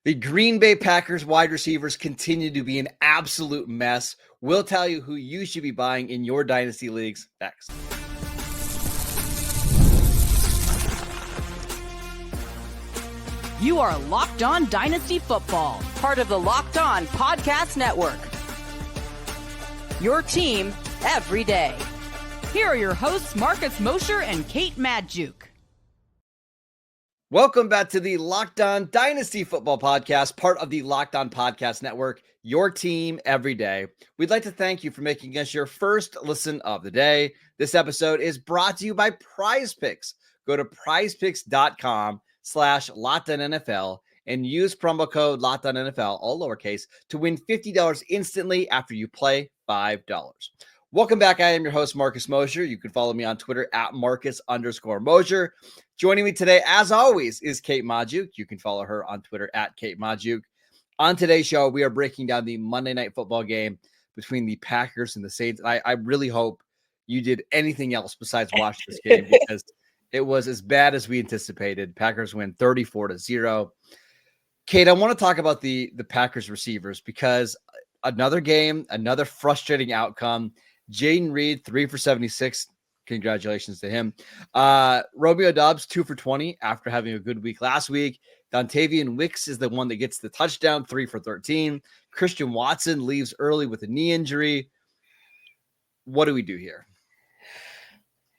The Green Bay Packers wide receivers continue to be an absolute mess. We'll tell you who you should be buying in your Dynasty leagues next. You are Locked On Dynasty Football, part of the Locked On Podcast Network. Your team every day. Here are your hosts, Marcus Mosher and Kate Madjuk. Welcome back to the Locked On Dynasty Football Podcast, part of the Locked On Podcast Network, your team every day. We'd like to thank you for making us your first listen of the day. This episode is brought to you by PrizePicks. Go to prizepicks.com/LockedOnNFL and use promo code LockedOnNFL, all lowercase, to win $50 instantly after you play $5. Welcome back. I am your host, Marcus Mosher. You can follow me on Twitter at Marcus_Mosher. Joining me today, as always, is Kate Madjuk. You can follow her on Twitter at Kate Madjuk. On today's show, we are breaking down the Monday Night Football game between the Packers and the Saints. I really hope you did anything else besides watch this game because it was as bad as we anticipated. Packers win 34-0. Kate, I want to talk about the Packers receivers because another game, another frustrating outcome. Jayden Reed, 3 for 76. Congratulations to him. Romeo Doubs, 2 for 20 after having a good week last week. Dontavian Wicks is the one that gets the touchdown, 3 for 13. Christian Watson leaves early with a knee injury. What do we do here?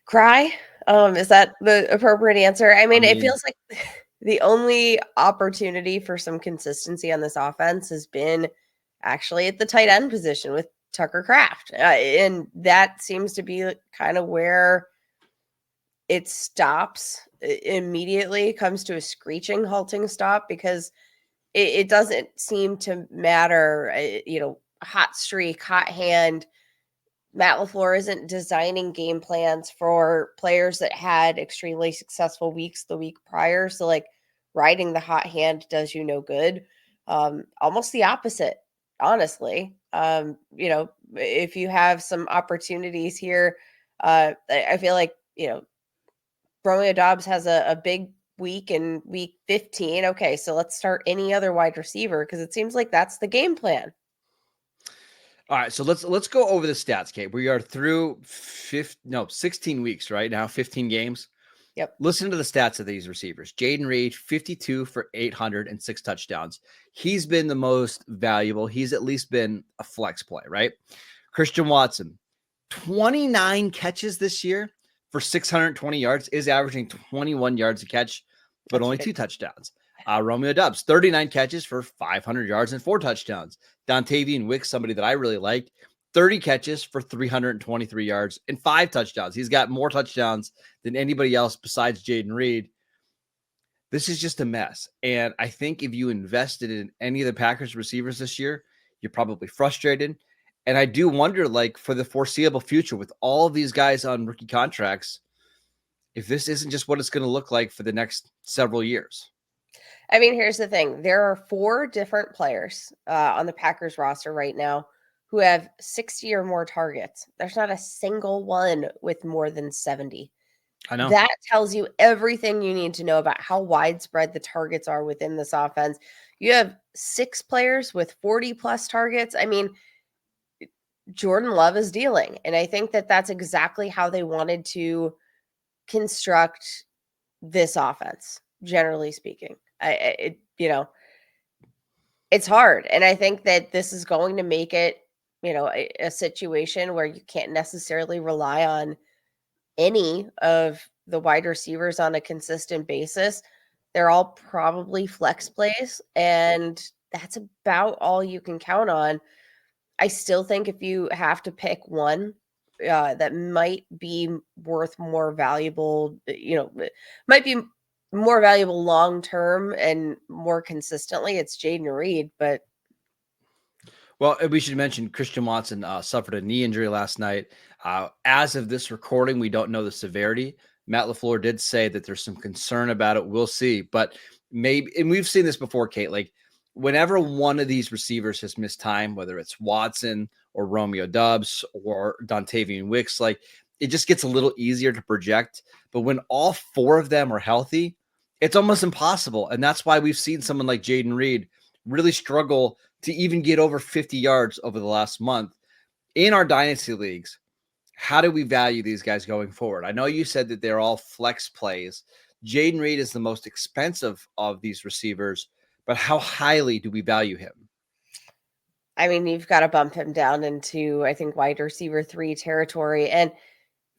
Cry? Is that the appropriate answer? I mean, it feels like the only opportunity for some consistency on this offense has been actually at the tight end position with Tucker Kraft. And that seems to be kind of where it stops immediately, comes to a screeching, halting stop, because it doesn't seem to matter, hot streak, hot hand. Matt LaFleur isn't designing game plans for players that had extremely successful weeks the week prior. So like riding the hot hand does you no good. Almost the opposite, honestly. If you have some opportunities here, I feel like, Romeo Doubs has a big week in week 15. Okay, so let's start any other wide receiver because it seems like that's the game plan. All right, so let's go over the stats, Kate. We are through 16 weeks right now, 15 games. Yep. Listen to the stats of these receivers. Jayden Reed, 52 for 806 touchdowns. He's been the most valuable. He's at least been a flex play, right? Christian Watson, 29 catches this year for 620 yards, is averaging 21 yards a catch, but only 2 touchdowns. Romeo Doubs, 39 catches for 500 yards and 4 touchdowns. Dontavian Wicks, somebody that I really like, 30 catches for 323 yards and 5 touchdowns. He's got more touchdowns than anybody else besides Jayden Reed. This is just a mess. And I think if you invested in any of the Packers receivers this year, you're probably frustrated. And I do wonder, like, for the foreseeable future with all of these guys on rookie contracts, if this isn't just what it's going to look like for the next several years. I mean, here's the thing. There are 4 different players on the Packers roster right now who have 60 or more targets. There's not a single one with more than 70. I know. That tells you everything you need to know about how widespread the targets are within this offense. You have 6 players with 40 plus targets. I mean, Jordan Love is dealing. And I think that that's exactly how they wanted to construct this offense, generally speaking. It's hard. And I think that this is going to make it, a situation where you can't necessarily rely on any of the wide receivers on a consistent basis. They're all probably flex plays, and that's about all you can count on. I still think if you have to pick one that might be worth more valuable, might be more valuable long-term and more consistently, it's Jayden Reed. But well, we should mention Christian Watson suffered a knee injury last night. As of this recording, we don't know the severity. Matt LaFleur did say that there's some concern about it. We'll see. But maybe, and we've seen this before, Kate, like whenever one of these receivers has missed time, whether it's Watson or Romeo Doubs or Dontavian Wicks, like it just gets a little easier to project. But when all 4 of them are healthy, it's almost impossible. And that's why we've seen someone like Jayden Reed really struggle to even get over 50 yards over the last month. In our dynasty leagues, how do we value these guys going forward? I know you said that they're all flex plays. Jayden Reed is the most expensive of these receivers, but how highly do we value him? I mean, you've got to bump him down into, I think, wide receiver 3 territory. And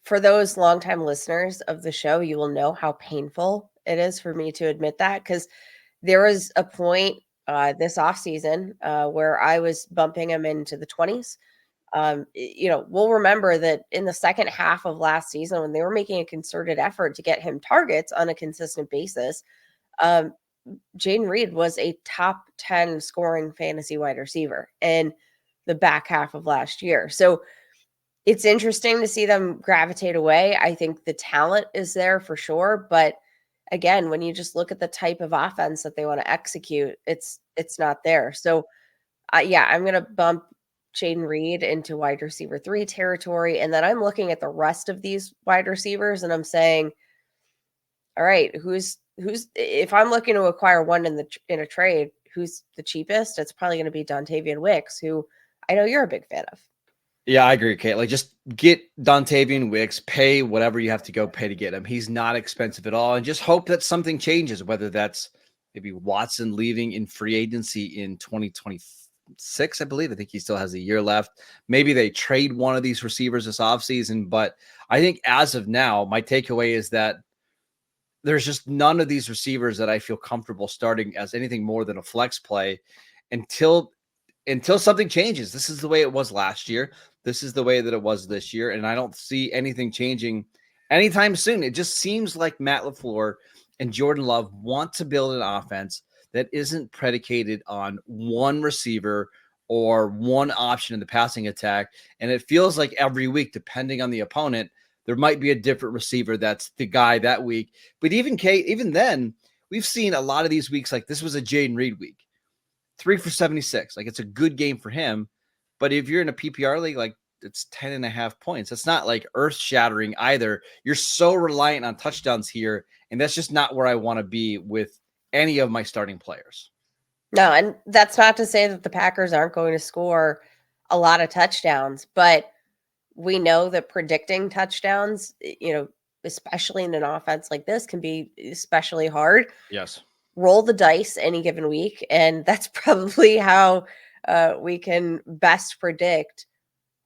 for those longtime listeners of the show, you will know how painful it is for me to admit that, because there was a point this offseason where I was bumping him into the 20s. We'll remember that in the second half of last season, when they were making a concerted effort to get him targets on a consistent basis, Jayden Reed was a top 10 scoring fantasy wide receiver in the back half of last year. So it's interesting to see them gravitate away. I think the talent is there for sure. But again, when you just look at the type of offense that they want to execute, it's not there. So I'm going to bump Jayden Reed into wide receiver 3 territory. And then I'm looking at the rest of these wide receivers and I'm saying, all right, who's if I'm looking to acquire one in a trade, who's the cheapest? It's probably going to be Dontavian Wicks, who I know you're a big fan of. Yeah, I agree, Kate. Like, just get Dontavian Wicks, pay whatever you have to go pay to get him. He's not expensive at all, and just hope that something changes, whether that's maybe Watson leaving in free agency in 2026, I believe. I think he still has a year left. Maybe they trade one of these receivers this offseason, but I think as of now, my takeaway is that there's just none of these receivers that I feel comfortable starting as anything more than a flex play until something changes. This is the way it was last year. This is the way that it was this year. And I don't see anything changing anytime soon. It just seems like Matt LaFleur and Jordan Love want to build an offense that isn't predicated on one receiver or one option in the passing attack. And it feels like every week, depending on the opponent, there might be a different receiver that's the guy that week. But even then, we've seen a lot of these weeks, like this was a Jayden Reed week. 3 for 76. Like, it's a good game for him. But if you're in a PPR league, like, it's 10.5 points. That's not like earth shattering either. You're so reliant on touchdowns here. And that's just not where I want to be with any of my starting players. No, and that's not to say that the Packers aren't going to score a lot of touchdowns, but we know that predicting touchdowns, especially in an offense like this, can be especially hard. Yes. Roll the dice any given week. And that's probably how we can best predict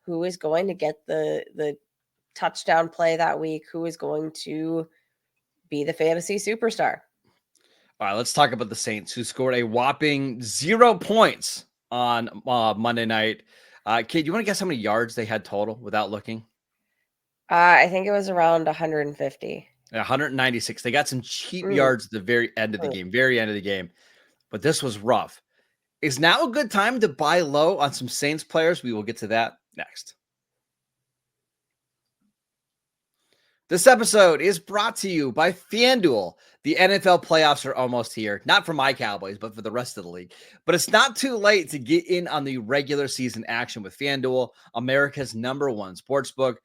who is going to get the touchdown play that week, who is going to be the fantasy superstar. All right, let's talk about the Saints, who scored a whopping 0 points on Monday night. Kate, do you want to guess how many yards they had total without looking? I think it was around 150. 196. They got some cheap yards at the very end of the game, but this was rough. Is now a good time to buy low on some Saints players? We will get to that next. This episode is brought to you by FanDuel. The NFL playoffs are almost here, not for my Cowboys, but for the rest of the league. But it's not too late to get in on the regular season action with FanDuel, America's #1 sportsbook.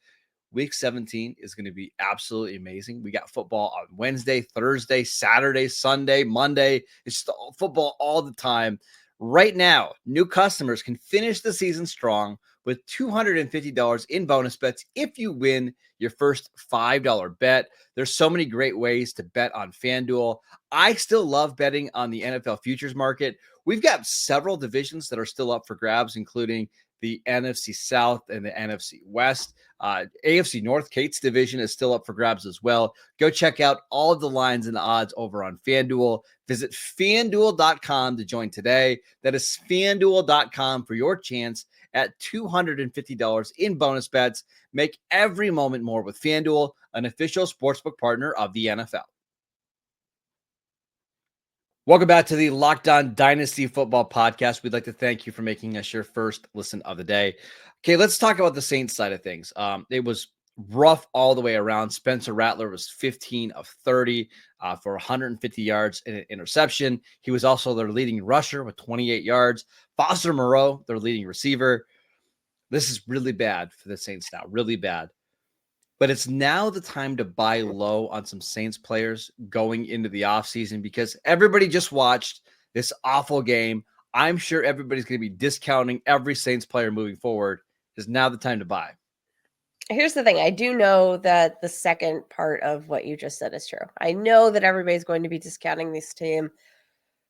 Week 17 is going to be absolutely amazing. We got football on Wednesday, Thursday, Saturday, Sunday, Monday. It's just football all the time. Right now, new customers can finish the season strong with $250 in bonus bets if you win your first $5 bet. There's so many great ways to bet on FanDuel. I still love betting on the NFL futures market. We've got several divisions that are still up for grabs, including the NFC South and the NFC West. AFC North, Kate's division, is still up for grabs as well. Go check out all of the lines and the odds over on FanDuel. Visit FanDuel.com to join today. That is FanDuel.com for your chance at $250 in bonus bets. Make every moment more with FanDuel, an official sportsbook partner of the NFL. Welcome back to the Locked On Dynasty Football Podcast. We'd like to thank you for making us your first listen of the day. Okay, let's talk about the Saints side of things. It was rough all the way around. Spencer Rattler was 15 of 30 for 150 yards and an interception. He was also their leading rusher with 28 yards. Foster Moreau, their leading receiver. This is really bad for the Saints now, really bad. But it's now the time to buy low on some Saints players going into the offseason because everybody just watched this awful game. I'm sure everybody's going to be discounting every Saints player moving forward. Is now the time to buy. Here's the thing. I do know that the second part of what you just said is true. I know that everybody's going to be discounting this team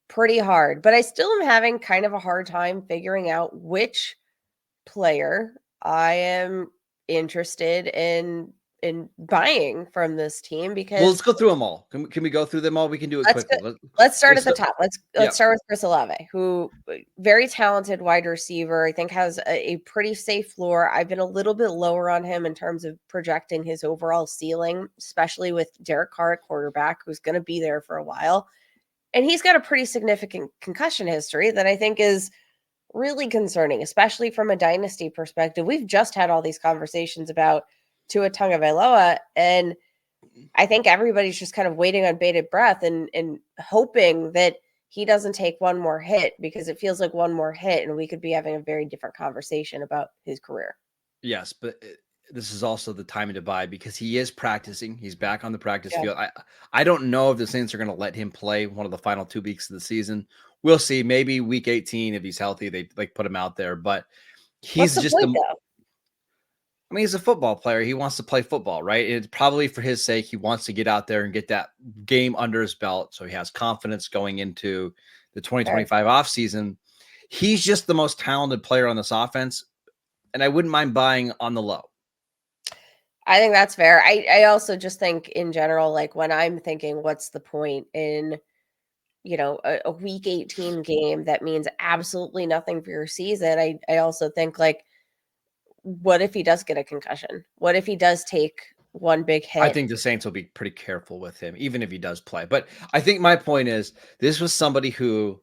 pretty hard, but I still am having kind of a hard time figuring out which player I am interested in buying from this team because Well, let's go through them all. Can we go through them all? We can do it quickly. Let's start at the top. Let's start with Chris Olave, who very talented wide receiver. I think has a pretty safe floor. I've been a little bit lower on him in terms of projecting his overall ceiling, especially with Derek Carr at quarterback, who's going to be there for a while. And he's got a pretty significant concussion history that I think is really concerning, especially from a dynasty perspective. We've just had all these conversations about Tua Tagovailoa, and I think everybody's just kind of waiting on bated breath and hoping that he doesn't take one more hit, because it feels like one more hit and we could be having a very different conversation about his career. Yes, but this is also the time to buy because he is practicing. He's back on the practice field. I don't know if the Saints are going to let him play one of the final 2 weeks of the season. We'll see. Maybe week 18, if he's healthy, they put him out there. But he's just I mean, he's a football player. He wants to play football, right? It's probably for his sake. He wants to get out there and get that game under his belt so he has confidence going into the 2025 offseason. He's just the most talented player on this offense, and I wouldn't mind buying on the low. I think that's fair. I also just think in general, like when I'm thinking what's the point in, a week 18 game that means absolutely nothing for your season. I also think like, what if he does get a concussion? What if he does take one big hit? I think the Saints will be pretty careful with him, even if he does play. But I think my point is this was somebody who,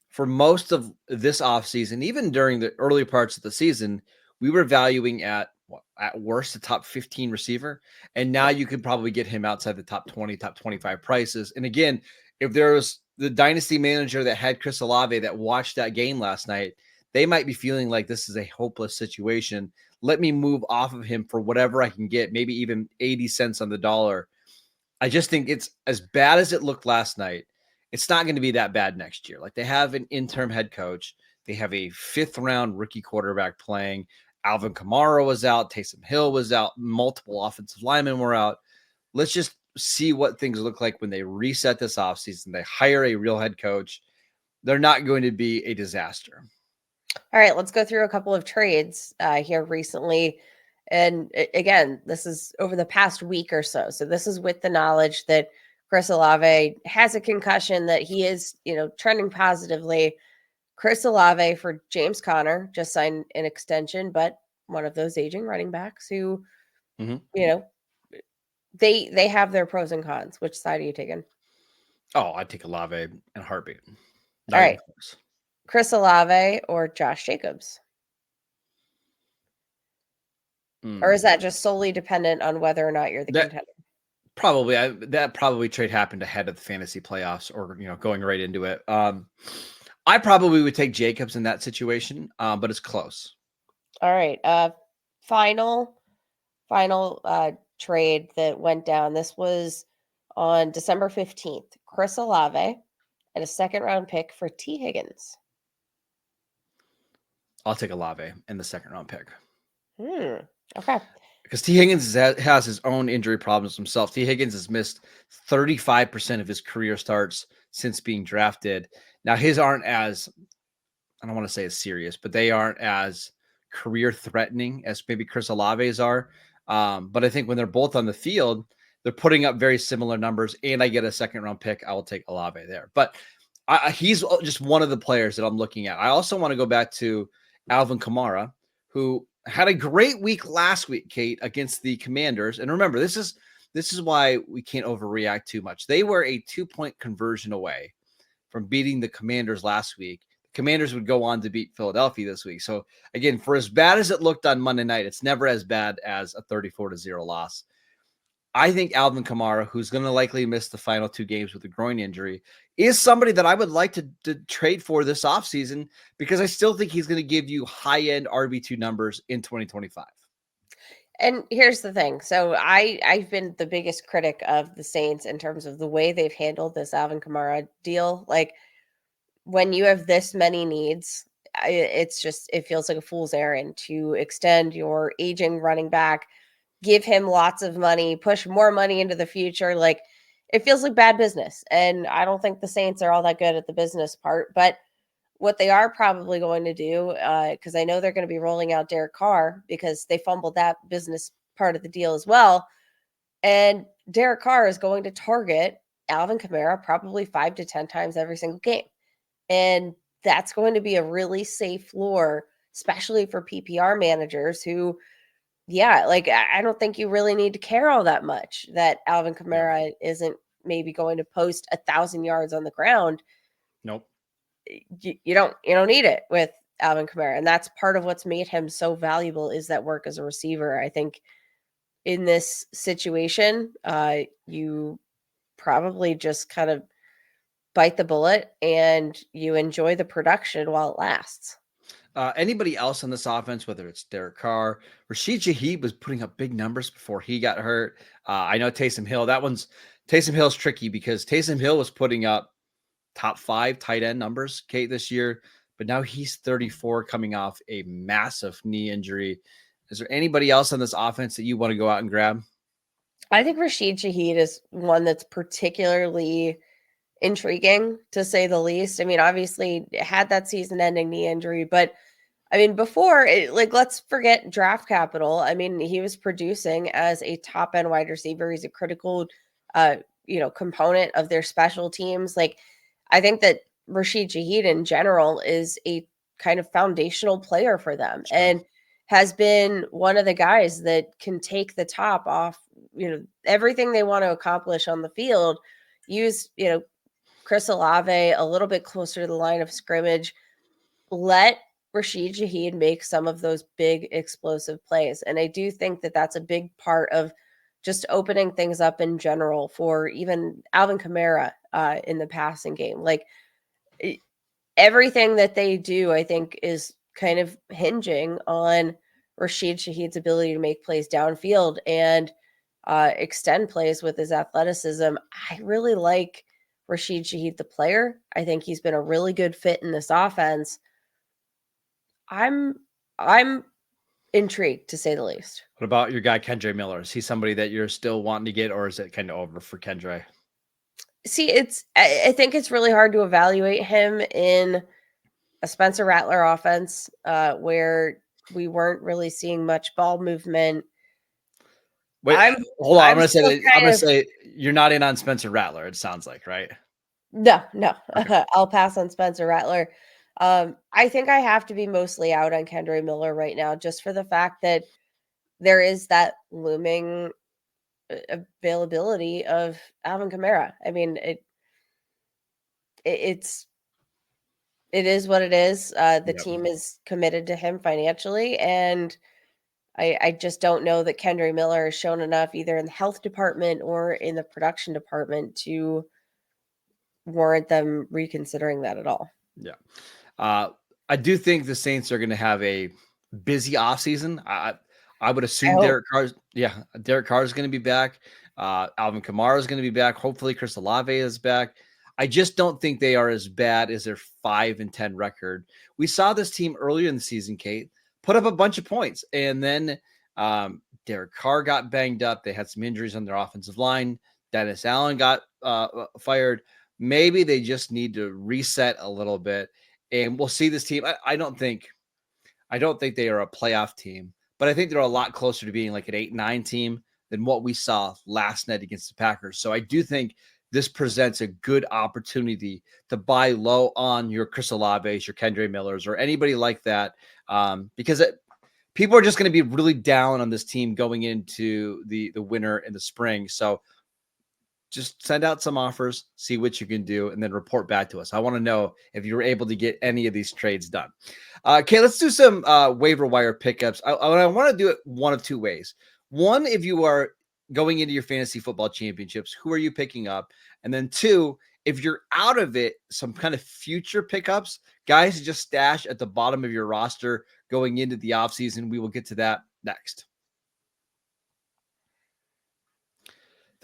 for most of this offseason, even during the early parts of the season, we were valuing at worst a top 15 receiver. And now you could probably get him outside the top 20, top 25 prices. And again, if there was the dynasty manager that had Chris Olave that watched that game last night, they might be feeling like this is a hopeless situation. Let me move off of him for whatever I can get, maybe even 80 cents on the dollar. I just think it's as bad as it looked last night. It's not going to be that bad next year. Like, they have an interim head coach. They have a 5th-round rookie quarterback playing. Alvin Kamara was out. Taysom Hill was out. Multiple offensive linemen were out. Let's just see what things look like when they reset this offseason. They hire a real head coach. They're not going to be a disaster. All right, let's go through a couple of trades here recently. And again, this is over the past week or so. So this is with the knowledge that Chris Olave has a concussion, that he is, trending positively. Chris Olave for James Conner just signed an extension, but one of those aging running backs who, they have their pros and cons. Which side are you taking? Oh, I'd take Olave in a heartbeat. All right. Chris Olave or Josh Jacobs? Or is that just solely dependent on whether or not you're the contender? Probably. That probably trade happened ahead of the fantasy playoffs, or going right into it. I probably would take Jacobs in that situation, but it's close. All right. Final trade that went down. This was on December 15th. Chris Olave and a 2nd-round pick for T. Higgins. I'll take Olave in the 2nd-round pick. Okay. Because T. Higgins has his own injury problems himself. T. Higgins has missed 35% of his career starts since being drafted. Now, his aren't as, I don't want to say as serious, but they aren't as career-threatening as maybe Chris Olave's are. But I think when they're both on the field, they're putting up very similar numbers, and I get a 2nd-round pick, I will take Olave there. But he's just one of the players that I'm looking at. I also want to go back to Alvin Kamara, who had a great week last week, Kate, against the Commanders. And remember, this is why we can't overreact too much. They were a 2-point conversion away from beating the Commanders last week. The Commanders would go on to beat Philadelphia this week. So again, for as bad as it looked on Monday night, it's never as bad as a 34-0 loss. I think Alvin Kamara, who's going to likely miss the final 2 games with a groin injury, is somebody that I would like to trade for this offseason, because I still think he's going to give you high-end RB2 numbers in 2025. And here's the thing. So I've been the biggest critic of the Saints in terms of the way they've handled this Alvin Kamara deal. Like, when you have this many needs, it feels like a fool's errand to extend your aging running back, give him lots of money, push more money into the future. Like, it feels like bad business. And I don't think the Saints are all that good at the business part. But what they are probably going to do, because I know they're going to be rolling out Derek Carr because they fumbled that business part of the deal as well. And Derek Carr is going to target Alvin Kamara probably 5 to 10 times every single game. And that's going to be a really safe floor, especially for PPR managers who, yeah, like I don't think you really need to care all that much that Alvin Kamara isn't maybe going to post 1,000 yards on the ground. Nope. You don't need it with Alvin Kamara. And that's part of what's made him so valuable is that work as a receiver. I think in this situation, you probably just kind of bite the bullet and you enjoy the production while it lasts. Anybody else on this offense, whether it's Derek Carr, Rashid Shaheed was putting up big numbers before he got hurt. I know Taysom Hill. Taysom Hill's tricky because Taysom Hill was putting up top 5 tight end numbers, Kate, this year, but now he's 34 coming off a massive knee injury. Is there anybody else on this offense that you want to go out and grab? I think Rashid Shaheed is one that's particularly intriguing, to say the least. I mean, obviously had that season-ending knee injury, but I mean, before it, like, let's forget draft capital. I mean, he was producing as a top-end wide receiver. He's a critical, component of their special teams. Like, I think that Rashid Shaheed in general is a kind of foundational player for them, and has been one of the guys that can take the top off, everything they want to accomplish on the field. Use, Chris Olave a little bit closer to the line of scrimmage. Let Rashid Shaheed make some of those big explosive plays. And I do think that that's a big part of just opening things up in general for even Alvin Kamara in the passing game. Like, everything that they do, I think, is kind of hinging on Rashid Shaheed's ability to make plays downfield and extend plays with his athleticism. I really like Rashid Shaheed, the player. I think he's been a really good fit in this offense. I'm intrigued, to say the least. What about your guy, Kendre Miller? Is he somebody that you're still wanting to get, or is it kind of over for Kendre? See, I think it's really hard to evaluate him in a Spencer Rattler offense where we weren't really seeing much ball movement. Wait, hold on. I'm going to say you're not in on Spencer Rattler. It sounds like, right? No. Okay. I'll pass on Spencer Rattler. I think I have to be mostly out on Kendre Miller right now, just for the fact that there is that looming availability of Alvin Kamara. I mean, it is what it is. The team is committed to him financially, and I just don't know that Kendre Miller has shown enough either in the health department or in the production department to warrant them reconsidering that at all. Yeah. I do think the Saints are going to have a busy offseason. I would assume Derek Carr is going to be back. Alvin Kamara is going to be back. Hopefully Chris Olave is back. I just don't think they are as bad as their 5-10 record. We saw this team earlier in the season, Kate, put up a bunch of points, and then Derek Carr got banged up. They had some injuries on their offensive line. Dennis Allen got fired. Maybe they just need to reset a little bit, and we'll see this team. I don't think they are a playoff team, but I think they're a lot closer to being like an 8-9 team than what we saw last night against the Packers. So I do think this presents a good opportunity to buy low on your Chris Olaves, your Kendre Millers, or anybody like that, because people are just going to be really down on this team going into the winter and the spring. So just send out some offers, see what you can do, and then report back to us. I want to know if you were able to get any of these trades done. Okay, let's do some waiver wire pickups. I want to do it one of two ways. One, if you are going into your fantasy football championships, who are you picking up? And then two, if you're out of it, some kind of future pickups, guys just stash at the bottom of your roster going into the offseason. We will get to that next.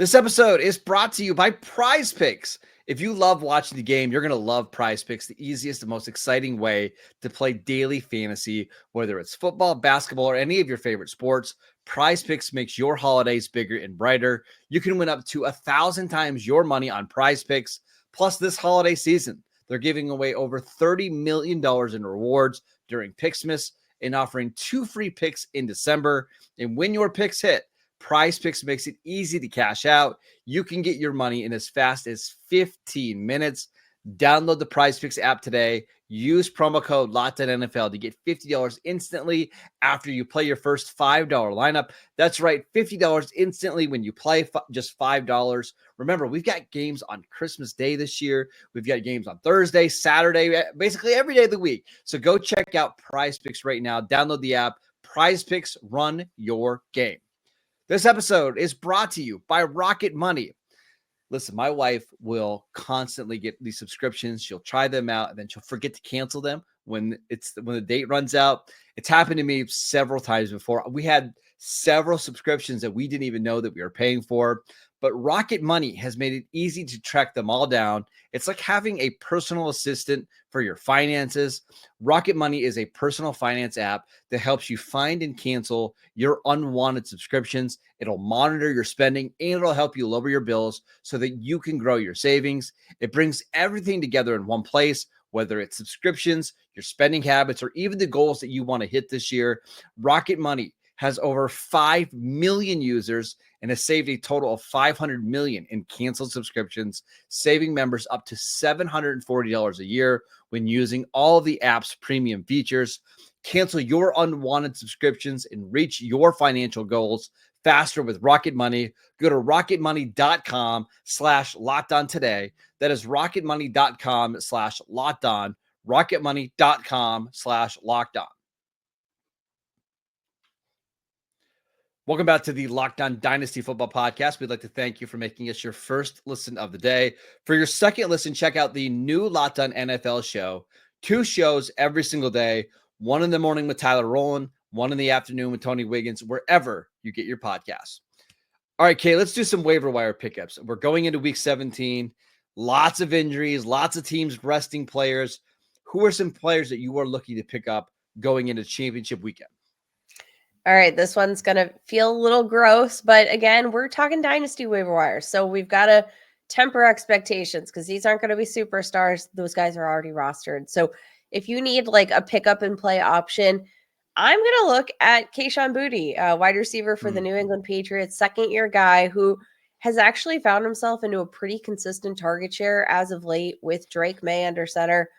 This episode is brought to you by PrizePicks. If you love watching the game, you're going to love PrizePicks, the easiest and most exciting way to play daily fantasy, whether it's football, basketball, or any of your favorite sports. PrizePicks makes your holidays bigger and brighter. You can win up to 1,000 times your money on PrizePicks. Plus, this holiday season, they're giving away over $30 million in rewards during Picksmas and offering 2 free picks in December. And when your picks hit, PrizePicks makes it easy to cash out. You can get your money in as fast as 15 minutes. Download the PrizePicks app today. Use promo code LOCKEDONNFL to get $50 instantly after you play your first $5 lineup. That's right, $50 instantly when you play just $5. Remember, we've got games on Christmas Day this year. We've got games on Thursday, Saturday, basically every day of the week. So go check out PrizePicks right now. Download the app. PrizePicks, run your game. This episode is brought to you by Rocket Money. Listen, my wife will constantly get these subscriptions. She'll try them out, and then she'll forget to cancel them when the date runs out. It's happened to me several times before. We had several subscriptions that we didn't even know that we were paying for, but Rocket Money has made it easy to track them all down. It's like having a personal assistant for your finances. Rocket Money is a personal finance app that helps you find and cancel your unwanted subscriptions. It'll monitor your spending and it'll help you lower your bills so that you can grow your savings. It brings everything together in one place, whether it's subscriptions, your spending habits, or even the goals that you want to hit this year. Rocket Money has over 5 million users and has saved a total of $500 million in canceled subscriptions, saving members up to $740 a year when using all of the app's premium features. Cancel your unwanted subscriptions and reach your financial goals faster with Rocket Money. Go to rocketmoney.com/lockedon today. That is rocketmoney.com/lockedon. rocketmoney.com/lockedon. Welcome back to the Locked On Dynasty Football Podcast. We'd like to thank you for making us your first listen of the day. For your second listen, check out the new Locked On NFL show. 2 shows every single day. One in the morning with Tyler Rowland, one in the afternoon with Tony Wiggins, wherever you get your podcasts. All right, Kay, let's do some waiver wire pickups. We're going into week 17. Lots of injuries, lots of teams resting players. Who are some players that you are looking to pick up going into championship weekend? All right, this one's going to feel a little gross, but again, we're talking dynasty waiver wire. So we've got to temper expectations because these aren't going to be superstars. Those guys are already rostered. So if you need like a pick up and play option, I'm going to look at Kayshon Boutte, wide receiver for the New England Patriots, second-year guy who has actually found himself into a pretty consistent target share as of late with Drake May under center.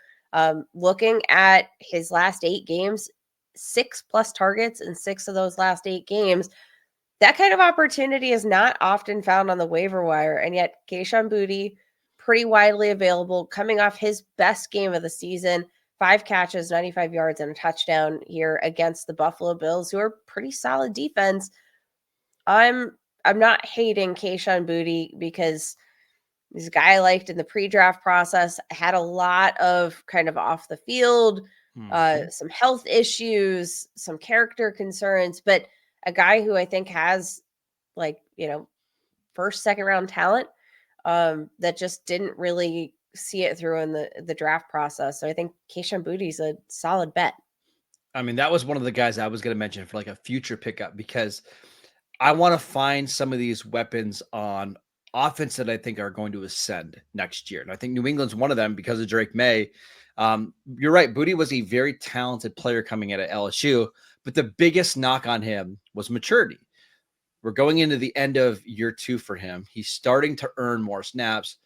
Looking at his last 8 games, 6+ targets in 6 of those last 8 games. That kind of opportunity is not often found on the waiver wire. And yet Kayshon Boutte, pretty widely available, coming off his best game of the season, 5 catches, 95 yards, and a touchdown here against the Buffalo Bills, who are pretty solid defense. I'm not hating Kayshon Boutte because he's a guy I liked in the pre-draft process, had a lot of kind of off the field, some health issues, some character concerns, but a guy who I think has first, second round talent that just didn't really see it through in the draft process. So I think Kayshon Boutte is a solid bet. I mean, that was one of the guys I was going to mention for like a future pickup because I want to find some of these weapons on offense that I think are going to ascend next year. And I think New England's one of them because of Drake May. You're right. Boutte was a very talented player coming out of LSU, but the biggest knock on him was maturity. We're going into the end of year 2 for him. He's starting to earn more snaps.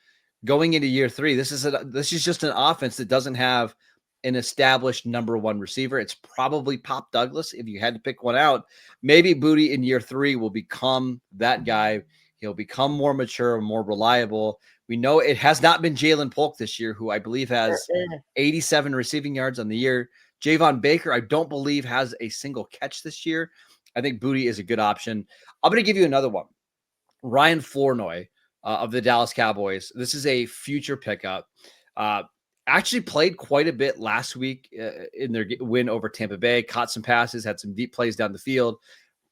Going into year 3, this is just an offense that doesn't have an established number 1 receiver. It's probably Pop Douglas if you had to pick one out. Maybe Boutte in year 3 will become that guy. He'll become more mature, more reliable. We know it has not been Jalen Polk this year, who I believe has 87 receiving yards on the year. Javon Baker, I don't believe has a single catch this year. I think Boutte is a good option. I'm going to give you another one. Ryan Flournoy of the Dallas Cowboys. This is a future pickup. Actually played quite a bit last week in their win over Tampa Bay. Caught some passes, had some deep plays down the field.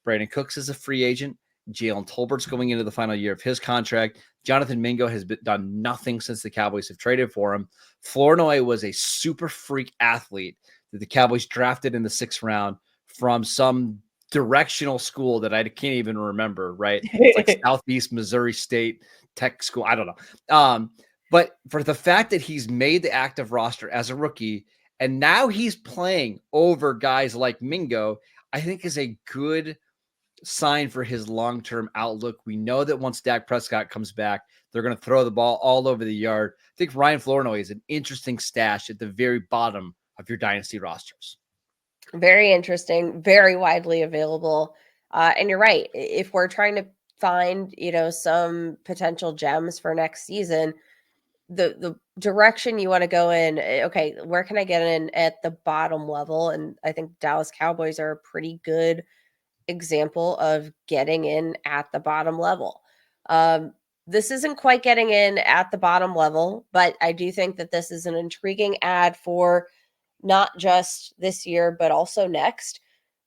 Brandon Cooks is a free agent. Jalen Tolbert's going into the final year of his contract. Jonathan Mingo has done nothing since the Cowboys have traded for him. Flournoy was a super freak athlete that the Cowboys drafted in the 6th round from some directional school that I can't even remember, right? It's like Southeast Missouri State Tech School. I don't know. But for the fact that he's made the active roster as a rookie, and now he's playing over guys like Mingo, I think is a good sign for his long-term outlook. We know that once Dak Prescott comes back, they're going to throw the ball all over the yard. I think Ryan Flournoy is an interesting stash at the very bottom of your dynasty rosters. Very interesting, very widely available. And you're right. If we're trying to find, some potential gems for next season, the direction you want to go in, okay, where can I get in at the bottom level? And I think Dallas Cowboys are a pretty good example of getting in at the bottom level. This isn't quite getting in at the bottom level, but I do think that this is an intriguing ad for not just this year, but also next.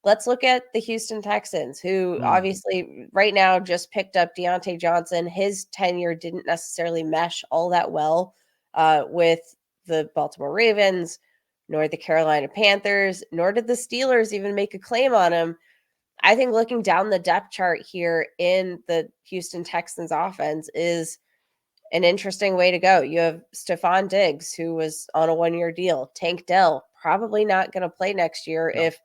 Let's look at the Houston Texans, who obviously right now just picked up Deontay Johnson. His tenure didn't necessarily mesh all that well with the Baltimore Ravens, nor the Carolina Panthers, nor did the Steelers even make a claim on him. I think looking down the depth chart here in the Houston Texans offense is an interesting way to go. You have Stephon Diggs, who was on a 1-year deal. Tank Dell, probably not going to play next year if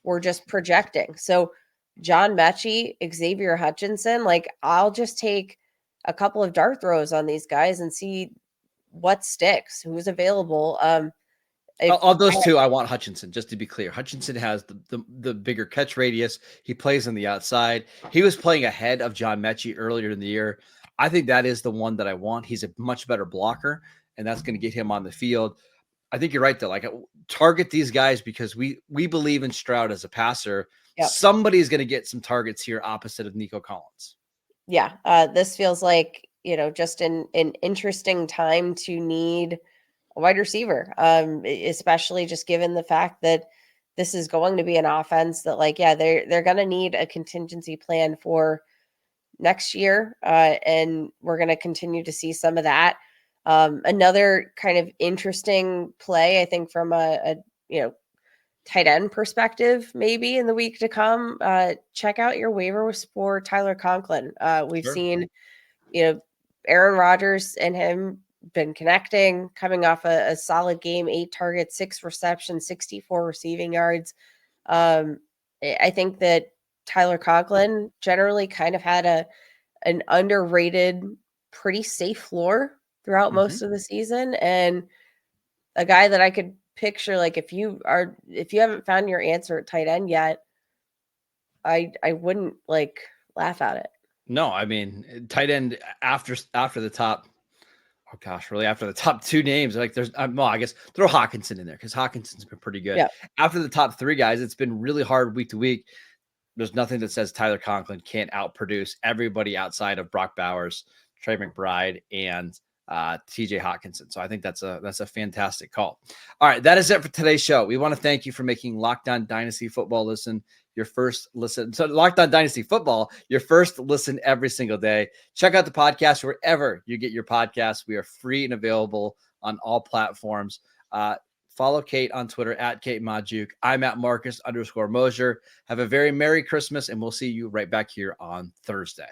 we're just projecting. So John Mechie, Xavier Hutchinson, I'll just take a couple of dart throws on these guys and see what sticks, who's available. Of those two, I want Hutchinson, just to be clear. Hutchinson has the bigger catch radius. He plays on the outside. He was playing ahead of John Mechie earlier in the year. I think that is the one that I want. He's a much better blocker, and that's going to get him on the field. I think you're right, though. Target these guys because we believe in Stroud as a passer. Yep. Somebody's going to get some targets here opposite of Nico Collins. Yeah, this feels like, just an interesting time to need a wide receiver, especially just given the fact that this is going to be an offense that they're going to need a contingency plan for next year. And we're going to continue to see some of that. Another kind of interesting play, I think, from a tight end perspective, maybe in the week to come, check out your waivers for Tyler Conklin. We've seen, Aaron Rodgers and him been connecting, coming off a solid game, 8 targets, 6 receptions, 64 receiving yards. I think that Tyler Conklin generally kind of had an underrated, pretty safe floor throughout most of the season, and a guy that I could picture, if you haven't found your answer at tight end yet, I wouldn't laugh at it. No, I mean, tight end after the top. Oh gosh, really? After the top 2 names, there's, I guess throw Hawkinson in there because Hawkinson's been pretty good. Yep. After the top 3 guys, it's been really hard week to week. There's nothing that says Tyler Conklin can't outproduce everybody outside of Brock Bowers, Trey McBride, and TJ Hawkinson. So I think that's a fantastic call. All right, that is it for today's show. We want to thank you for making Locked On Dynasty Football your first listen. So Locked On Dynasty Football, your first listen every single day. Check out the podcast wherever you get your podcasts. We are free and available on all platforms. Follow Kate on Twitter at Kate Majuk. I'm at Marcus _Mosier. Have a very Merry Christmas, and we'll see you right back here on Thursday.